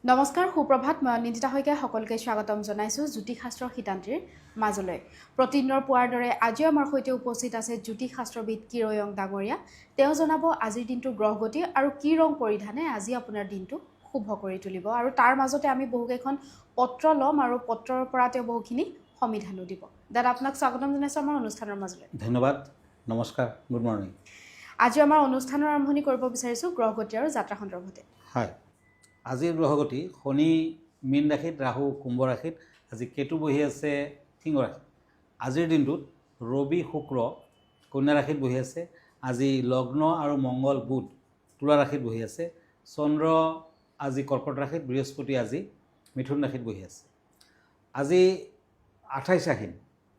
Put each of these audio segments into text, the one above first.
নমস্কাৰ সুপ্ৰভাত মই নিন্দিতা শইকীয়া সকলোকে স্বাগতম জনাইছো জ্যোতিষ শাস্ত্ৰৰ শিতান্তিৰ মাজলৈ প্ৰতিদিনৰ পুৱাৰ দৰে আজি আমাৰ সৈতে উপস্থিত আছে জ্যোতিষ শাস্ত্ৰবিদ কিৰয়ং ডাঙৰীয়া তেওঁ জনাব আজিৰ দিনটো গ্ৰহগতি আৰু কি ৰং পৰিধানে আজি আপোনাৰ দিনটো শুভ কৰি তুলিব আৰু তাৰ মাজতে আমি বহুকেইখন পত্ৰ ল'ম আৰু পত্ৰৰ পৰা তেওঁ বহুখিনি সমিধানো দিব দাদা আপোনাক স্বাগতম জনাইছো আমাৰ অনুষ্ঠানৰ মাজলৈ ধন্যবাদ নমস্কাৰ গুড মৰ্নিং আজি আমাৰ অনুষ্ঠানৰ আৰম্ভণি কৰিব বিচাৰিছো গ্ৰহগতি আৰু যাত্ৰা সন্দৰ্ভতে হয় আজিৰ গ্ৰহগতি শনি মীন ৰাশিত ৰাহু কুম্ভ ৰাশিত আজি কেতু বহি আছে সিংহ ৰাশিত আজিৰ দিনটোত ৰবি শুক্ৰ কন্যা ৰাশিত বহি আছে আজি লগ্ন আৰু মংগল বুধ তুলা ৰাশিত বহি আছে চন্দ্ৰ আজি কৰ্কট ৰাশিত বৃহস্পতি আজি মিথুন ৰাশিত বহি আছে আজি 28 আহিন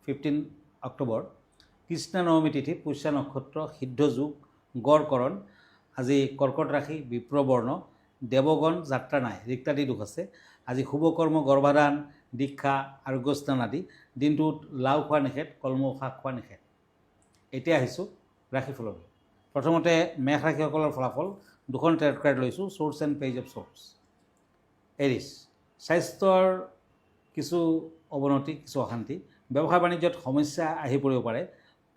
15 অক্টোবৰ কৃষ্ণ নৱমী তিথি পুষ্যা নক্ষত্ৰ সিদ্ধ যোগ গড়কৰণ আজি কৰ্কট ৰাশি বিপ্ৰবৰ্ণ দেৱগণ যাত্ৰা নাই ৰিক্তাদি দুখ আছে আজি শুভকৰ্ম গৰ্ভাধান দীক্ষা আৰোগ্যস্থান আদি দিনটোত লাও খোৱা নিষেধ কলমৌ শাক খোৱা নিষেধ এতিয়া আহিছোঁ ৰাশিফললৈ প্ৰথমতে মেষ ৰাশিসকলৰ ফলাফল দুখন ট্ৰেড কাৰ্ড লৈছোঁ সোৰ্চ এণ্ড পেজ অফ সোৰ্চ এৰিছ স্বাস্থ্যৰ কিছু অৱনতি কিছু অশান্তি ব্যৱসায় বাণিজ্যত সমস্যা আহি পৰিব পাৰে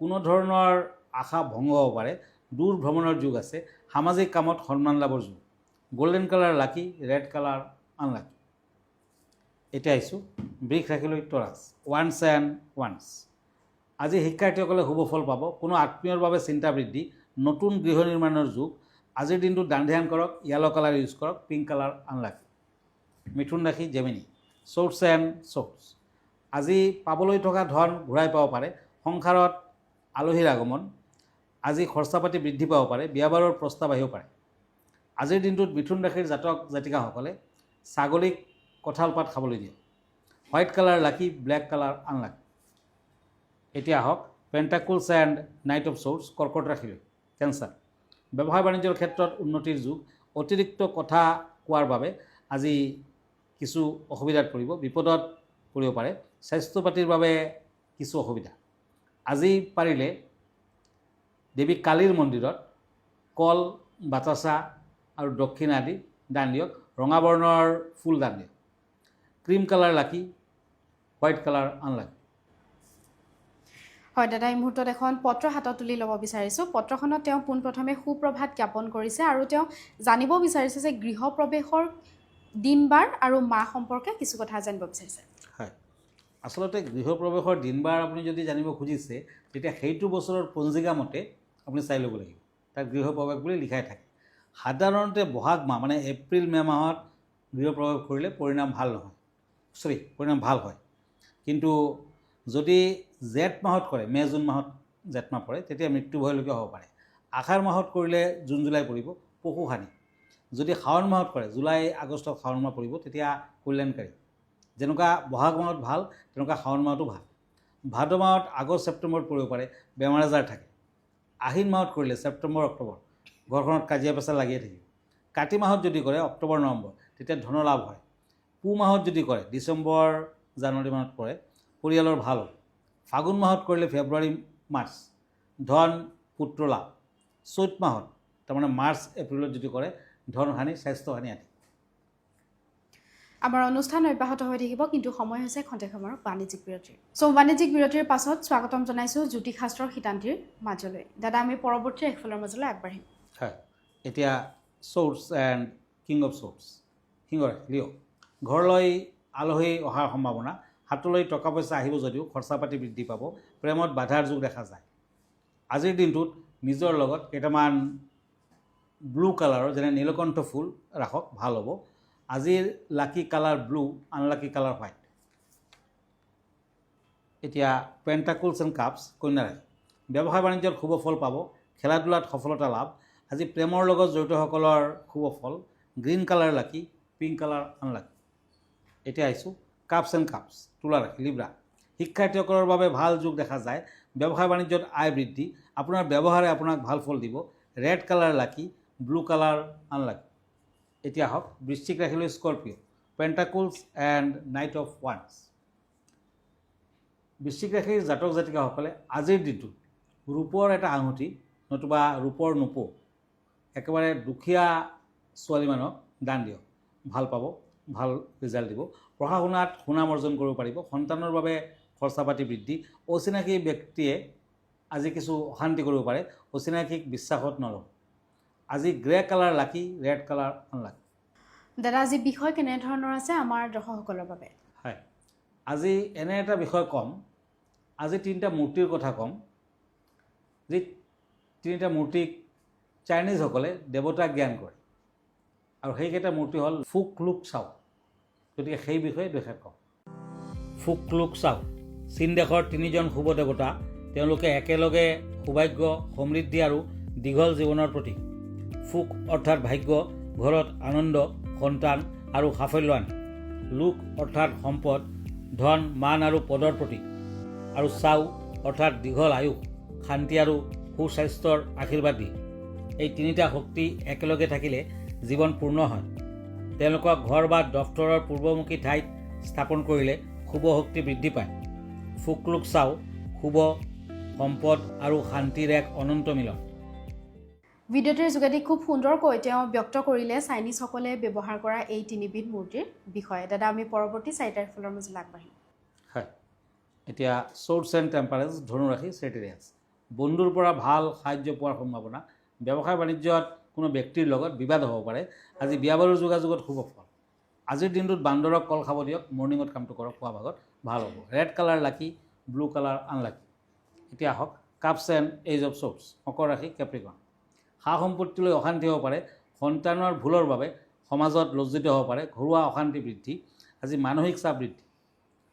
কোনো ধৰণৰ আশা ভংগ হ'ব পাৰে দূৰ ভ্ৰমণৰ যুগ আছে সামাজিক কামত সন্মান লাভৰ যুগ গোল্ডেন কালাৰ লাকি ৰেড কালাৰ আনলাকি এতিয়া আহিছোঁ বৃষ ৰাশিলৈ টৰাছ ওৱান্স এণ্ড ওৱান্স আজি শিক্ষাৰ্থীসকলে শুভ ফল পাব কোনো আত্মীয়ৰ বাবে চিন্তা বৃদ্ধি নতুন গৃহ নিৰ্মাণৰ যুগ আজিৰ দিনটোত দান ধ্যান কৰক য়েলো কালাৰ ইউজ কৰক পিংক কালাৰ আনলাকি মিথুন ৰাশি জেমিনি সোৰ্চ এণ্ড সোৰ্চ আজি পাবলৈ থকা ধন ঘূৰাই পাব পাৰে সংসাৰত আলহীৰ আগমন আজি খৰচা পাতি বৃদ্ধি পাব পাৰে বিয়া বাৰুৰ প্ৰস্তাৱ আহিব পাৰে আজিৰ দিনটোত মিথুন ৰাশিৰ জাতক জাতিকাসকলে ছাগলীক কঁঠাল পাত খাবলৈ দিয়ে হোৱাইট কালাৰ লাকি ব্লেক কালাৰ আনলাকি এতিয়া আহক পেণ্টাকুলছ এণ্ড নাইট অফ সোৰ্চ কৰ্কট ৰাশিলৈ কেঞ্চাৰ ব্যৱসায় বাণিজ্যৰ ক্ষেত্ৰত উন্নতিৰ যুগ অতিৰিক্ত কথা কোৱাৰ বাবে আজি কিছু অসুবিধাত পৰিব বিপদত পৰিব পাৰে স্বাস্থ্য পাতিৰ বাবে কিছু অসুবিধা আজি পাৰিলে দেৱী কালীৰ মন্দিৰত কল বাতাচা আৰু দক্ষিণা আদি দান দিয়ক ৰঙা বৰ্ণৰ ফুল দান দিয়ক ক্ৰীম কালাৰ লাকি হোৱাইট কালাৰ আনলাকি হয় দাদা এই মুহূৰ্তত এখন পত্ৰ হাতত তুলি ল'ব বিচাৰিছোঁ পত্ৰখনত তেওঁ পোনপ্ৰথমে সুপ্ৰভাত জ্ঞাপন কৰিছে আৰু তেওঁ জানিব বিচাৰিছে যে গৃহ প্ৰৱেশৰ দিন বাৰ আৰু মাহ সম্পৰ্কে কিছু কথা জানিব বিচাৰিছে হয় আচলতে গৃহ প্ৰৱেশৰ দিন বাৰ আপুনি যদি জানিব খুজিছে তেতিয়া সেইটো বছৰৰ পঞ্জিকা মতে আপুনি চাই ল'ব লাগিব তাত গৃহ প্ৰৱেশ বুলি লিখাই থাকে সাধাৰণতে বহাগ মাহ মানে এপ্ৰিল মে মাহত গৃহ প্ৰৱেশ কৰিলে পৰিণাম ভাল নহয় পৰিণাম ভাল হয় কিন্তু যদি জেঠ মাহত কৰে মে জুন মাহত জেঠ মাহ পৰে তেতিয়া মৃত্যু ভয়লৈকে হ'ব পাৰে আহাৰ মাহত কৰিলে জুন জুলাই পৰিব পশুহানি যদি শাওণ মাহত কৰে জুলাই আগষ্টত শাওণ মাহ পৰিব তেতিয়া কল্যাণকাৰী যেনেকুৱা বহাগ মাহত ভাল তেনেকুৱা শাওণ মাহতো ভাল ভাদ মাহত আগষ্ট ছেপ্টেম্বৰত পৰিব পাৰে বেমাৰ আজাৰ থাকে আহিন মাহত কৰিলে ছেপ্টেম্বৰ অক্টোবৰ ঘৰখনত কাজিয়া পেচাল লাগিয়ে থাকিব কাতি মাহত যদি কৰে অক্টোবৰ নৱেম্বৰ তেতিয়া ধনলাভ হয় পুহ মাহত যদি কৰে ডিচেম্বৰ জানুৱাৰী মাহত কৰে পৰিয়ালৰ ভাল হয় ফাগুন মাহত কৰিলে ফেব্ৰুৱাৰী মাৰ্চ ধন পুত্ৰ লাভ চৈত মাহত তাৰমানে মাৰ্চ এপ্ৰিলত যদি কৰে ধনহানি স্বাস্থ্যহানি আদি আমাৰ অনুষ্ঠান অব্যাহত হৈ থাকিব কিন্তু সময় হৈছে খন্তেক সময়ৰ বাণিজ্যিক বিৰতিৰ বাণিজ্যিক বিৰতিৰ পাছত স্বাগতম জনাইছোঁ জ্যোতিষ শাস্ত্ৰৰ শিতান্তিৰ মাজলৈ দাদা আমি পৰৱৰ্তী একফালৰ মাজলৈ আগবাঢ়িম হয় এতিয়া swords and king of swords সিংহ লিঅ' ঘৰলৈ আলহী অহাৰ সম্ভাৱনা হাতলৈ টকা পইচা আহিব যদিও খৰচা পাতি বৃদ্ধি পাব প্ৰেমত বাধাৰ যুগ দেখা যায় আজিৰ দিনটোত নিজৰ লগত কেইটামান ব্লু কালাৰৰ যেনে নীলকণ্ঠ ফুল ৰাখক ভাল হ'ব আজিৰ lucky colour blue unlucky colour white এতিয়া পেণ্টাকুলছ এণ্ড কাপছ কন্যা ৰাশি ব্যৱসায় বাণিজ্যত শুভ ফল পাব খেলা ধূলাত সফলতা লাভ আজি প্ৰেমৰ লগত জড়িতসকলৰ শুভ ফল গ্ৰীণ কালাৰ লাকি পিংক কালাৰ আনলাকি এতিয়া আহিছোঁ কাপছ এণ্ড কাপছ তুলা ৰাশি লিব্ৰা শিক্ষাৰ্থীসকলৰ বাবে ভাল যুগ দেখা যায় ব্যৱসায় বাণিজ্যত আয় বৃদ্ধি আপোনাৰ ব্যৱহাৰে আপোনাক ভাল ফল দিব red colour lucky blue colour unlucky এতিয়া হওক বৃশ্চিক ৰাশিলৈ Scorpio' pentacles and knight of ওৱান্স বৃশ্চিক ৰাশিৰ জাতক জাতিকাসকলে আজিৰ দিনটোত ৰূপৰ এটা আঙুঠি নতুবা ৰূপৰ নোপো একেবাৰে দুখীয়া ছোৱালী মানুহক দান দিয়ক ভাল পাব ভাল ৰিজাল্ট দিব। পঢ়া শুনাত সুনাম অৰ্জন কৰিব পাৰিব। সন্তানৰ বাবে খৰচা পাতি বৃদ্ধি। অচিনাকি ব্যক্তিয়ে আজি কিছু অশান্তি কৰিব পাৰে, অচিনাকিক বিশ্বাসত নলওঁ। আজি গ্ৰে কালাৰ লাকি, ৰেড কালাৰ আনলাকি। দাদা আজি বিষয় কেনেধৰণৰ আছে আমাৰ দৰ্শকসকলৰ বাবে? হয়, আজি এনে এটা বিষয় ক'ম, আজি তিনিটা মূৰ্তিৰ কথা ক'ম, যি তিনিটা মূৰ্তিক চাইনিজসকলে দেৱতাক জ্ঞান কৰে, আৰু সেইকেইটা মূৰ্তি হ'ল ফুক লুক চাও। গতিকে সেই বিষয়ে দুষাৰ ক'ম। ফুক লুক চাও চীন দেশৰ তিনিজন শুভ দেৱতা। তেওঁলোকে একেলগে সৌভাগ্য, সমৃদ্ধি আৰু দীঘল জীৱনৰ প্ৰতীক। ফুক অৰ্থাৎ ভাগ্য, ঘৰত আনন্দ, সন্তান আৰু সাফল্য আনে। লুক অৰ্থাৎ সম্পদ, ধন, মান আৰু পদৰ প্ৰতীক। আৰু চাও অৰ্থাৎ দীঘল আয়ুস, শান্তি আৰু সুস্বাস্থ্যৰ আশীৰ্বাদ দিয়ে। এই তিনিটা শক্তি একেলগে থাকিলে জীৱন পূৰ্ণ হয়। তেওঁলোকক ঘৰ বা দফতৰৰ পূৰ্বমুখী ঠাইত স্থাপন কৰিলে শুভ শক্তি বৃদ্ধি পায়। ফুকলুক চাও শুভ, সম্পদ আৰু শান্তিৰ এক অনন্ত মিলন। ভিডিঅ'টিৰ যোগেদি খুব সুন্দৰকৈ তেওঁ ব্যক্ত কৰিলে চাইনিজসকলে ব্যৱহাৰ কৰা এই তিনিবিধ মূৰ্তিৰ বিষয়ে। দাদা আমি পৰৱৰ্তী 4 তাৰিখৰ মাজলৈ আগবাঢ়িম। হয়, এতিয়া ছ'ৰ্ডছ এণ্ড টেম্পাৰেঞ্চ, ধনুৰাশি, চেটিৰিয়াছ। বন্ধুৰ পৰা ভাল সাহায্য পোৱাৰ সম্ভাৱনা। ব্যৱসায় বাণিজ্যত কোনো ব্যক্তিৰ লগত বিবাদ হ'ব পাৰে। আজি বিয়া বাৰুৰ যোগাযোগত শুভ ফল। আজিৰ দিনটোত বান্দৰক কল খাব দিয়ক। মৰ্ণিঙত কামটো কৰক, খোৱা ভাগত ভাল হ'ব। Red colour lucky, blue colour unlucky. এতিয়া আহক cups and ace of swords, মকৰ ৰাশি, কেপ্ৰিকন। সা সম্পত্তিলৈ অশান্তি হ'ব পাৰে। সন্তানৰ ভুলৰ বাবে সমাজত লজ্জিত হ'ব পাৰে। ঘৰুৱা অশান্তি বৃদ্ধি। আজি মানসিক চাপ বৃদ্ধি।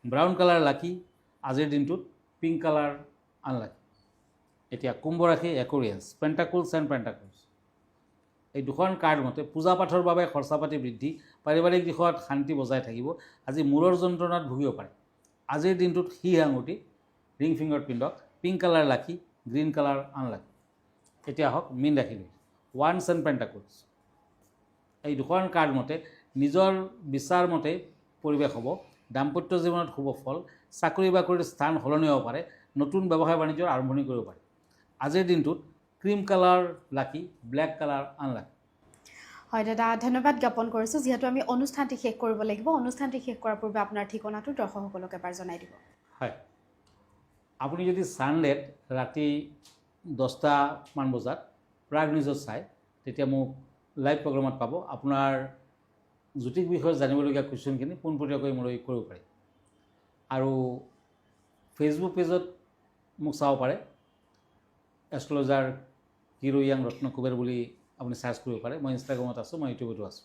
ব্ৰাউন কালাৰ লাকি আজিৰ দিনটোত, পিংক কালাৰ আনলাকি। এতিয়া কুম্ভ ৰাশি, একুৰিয়াছ, পেণ্টাকুলছ এণ্ড পেণ্টাকুলছ। এই দুখন কাৰ্ড মতে পূজা পাঠৰ বাবে খৰচা পাতি বৃদ্ধি। পাৰিবাৰিক দিশত শান্তি বজাই থাকিব। আজি মূৰৰ যন্ত্ৰণাত ভুগিব পাৰে। আজিৰ দিনটোত সি আঙুঠি, ৰিং ফিংগাৰত পিন্ধক। পিংক কালাৰ লাকি, গ্ৰীণ কালাৰ আনলাকি। এতিয়া আহক মীন ৰাশিলৈ, ওৱান্স এণ্ড পেণ্টাকুলছ। এই দুখন কাৰ্ড মতে নিজৰ বিচাৰ মতে পৰিৱেশ হ'ব। দাম্পত্য জীৱনত শুভ ফল। চাকৰি বাকৰিৰ স্থান সলনি হ'ব পাৰে। নতুন ব্যৱসায় বাণিজ্যৰ আৰম্ভণি কৰিব পাৰে। আজিৰ দিনটোত ক্ৰীম কালাৰ লাকি, ব্লেক কালাৰ আনলাকি। হয় দাদা, ধন্যবাদ জ্ঞাপন কৰিছোঁ। যিহেতু আমি অনুষ্ঠানটি শেষ কৰিব লাগিব, অনুষ্ঠানটি শেষ কৰাৰ পূৰ্বে আপোনাৰ ঠিকনাটো দৰ্শকসকলক এবাৰ জনাই দিব। হয়, আপুনি যদি ছানডেত ৰাতি 10টামান বজাত প্ৰাগ নিউজত চায়, তেতিয়া মোক লাইভ প্ৰগ্ৰামত পাব। আপোনাৰ জ্যোতিষ বিষয়ে জানিবলগীয়া কুৱেশ্যনখিনি পোনপটীয়াকৈ মোলৈ কৰিব পাৰি। আৰু ফেচবুক পেজত মোক চাব পাৰে। এষ্ট্ৰলজাৰ কিৰো য়াং ৰত্ন কুবেৰ বুলি আপুনি চাৰ্চ কৰিব পাৰে। মই ইনষ্টাগ্ৰামত আছোঁ, মই ইউটিউবতো আছোঁ।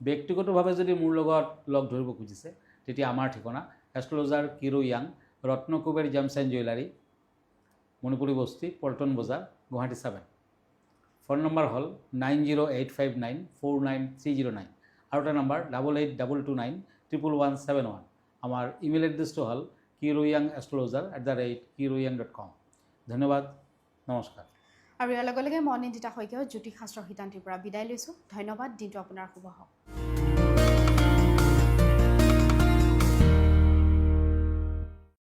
ব্যক্তিগতভাৱে যদি মোৰ লগত লগ ধৰিব খুজিছে, তেতিয়া আমাৰ ঠিকনা এষ্ট্ৰলজাৰ কিৰো য়াং, Ratna Kuber gems and jewellery, Manipuri Basti, Paltan বজাৰ, গুৱাহাটী 7। ফোন নম্বৰ হ'ল 9085949309। আৰু এটা নম্বৰ 8822911171। আমাৰ ইমেইল এড্ৰেছটো হ'ল kiroyangastrologer@kiroyang.com। ধন্যবাদ, নমস্কাৰ। আৰু ইয়াৰ লগে লগে মই নিন্দিতা শইকীয়াও জ্যোতিষ শাস্ত্ৰ সিদ্ধান্তিৰ পৰা বিদায় লৈছোঁ। ধন্যবাদ, দিনটো আপোনাৰ শুভ হওক।